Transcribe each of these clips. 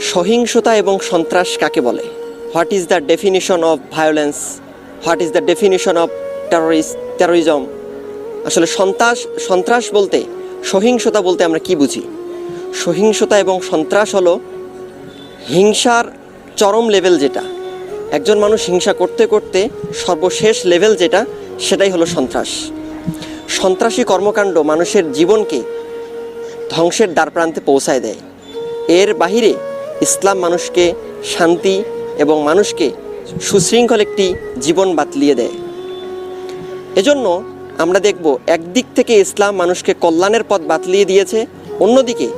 সহিংসতা এবং সন্ত্রাস কাকে বলে? What is the definition of violence? What is the definition of terrorism? আসলে সন্ত্রাস বলতে, সহিংসতা বলতে আমরা কি বুঝি? সহিংসতা এবং সন্ত্রাস হলো হিংসার চরম লেভেল, যেটা একজন মানুষ হিংসা করতে করতে সর্বশেষ লেভেল যেটা, সেটাই হলো সন্ত্রাস। সন্ত্রাসী কর্মকাণ্ড মানুষের জীবনকে ধ্বংসের দ্বারপ্রান্তে পৌঁছায় দেয়। এর বাহিরে ইসলাম মানুষকে শান্তি এবং মানুষকে সুশৃঙ্খল একটি জীবন বাতলিয়ে দেয়। এজন্য আমরা দেখব, একদিক থেকে ইসলাম মানুষকে কল্যাণের পথ বাতলিয়ে দিয়েছে, অন্যদিকে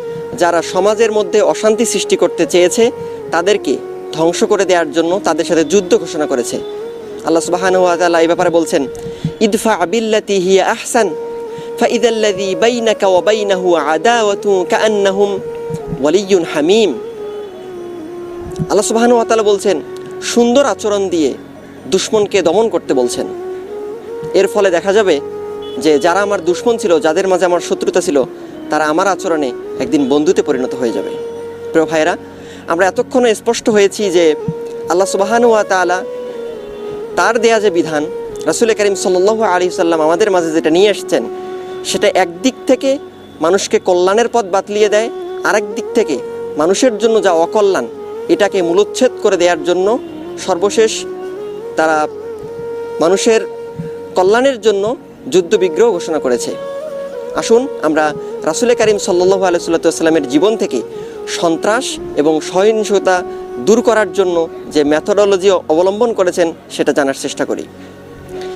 যারা সমাজের মধ্যে অশান্তি সৃষ্টি করতে চেয়েছে তাদেরকে ধ্বংস করে দেওয়ার জন্য তাদের সাথে যুদ্ধ ঘোষণা করেছে। আল্লাহ সুবহানাহু ওয়া তাআলা এই ব্যাপারে বলছেন, ইদফা বিল্লাতি হিয়া আহসান ফাইদাল্লাযী বাইনাকা ওয়া বাইনাহু আদাওয়াতুন কাআন্নাহুম ওয়ালিয়্যুন হামীম। আল্লাহ সুবহানাহু ওয়া তাআলা বলছেন, সুন্দর আচরণ দিয়ে দুশমনকে দমন করতে বলছেন। এর ফলে দেখা যাবে যে যারা আমার দুশমন ছিল, যাদের মাঝে আমার শত্রুতা ছিল, তারা আমার আচরণে একদিন বন্ধুতে পরিণত হয়ে যাবে। প্রিয় ভাইরা, আমরা এতক্ষণে স্পষ্ট হয়েছি যে আল্লাহ সুবহানাহু ওয়া তাআলা তার দেয়া যে বিধান, রাসূল করিম সাল্লাল্লাহু আলাইহি ওয়াসাল্লাম আমাদের মাঝে যেটা নিয়ে এসেছেন, সেটা একদিক থেকে মানুষকে কল্যাণের পথ বাতলিয়ে দেয়, আরেক দিক থেকে মানুষের জন্য যা অকল্যাণ এটাকে মূলোচ্ছেদ করে দেওয়ার জন্য সর্বশেষ তারা মানুষের কল্যাণের জন্য যুদ্ধবিগ্রহ ঘোষণা করেছে। আসুন আমরা রাসূল করিম সাল্লাল্লাহু আলাইহি ওয়াসাল্লামের জীবন থেকে সন্ত্রাস এবং সহিংসতা দূর করার জন্য যে মেথোডোলজি অবলম্বন করেছেন সেটা জানার চেষ্টা করি।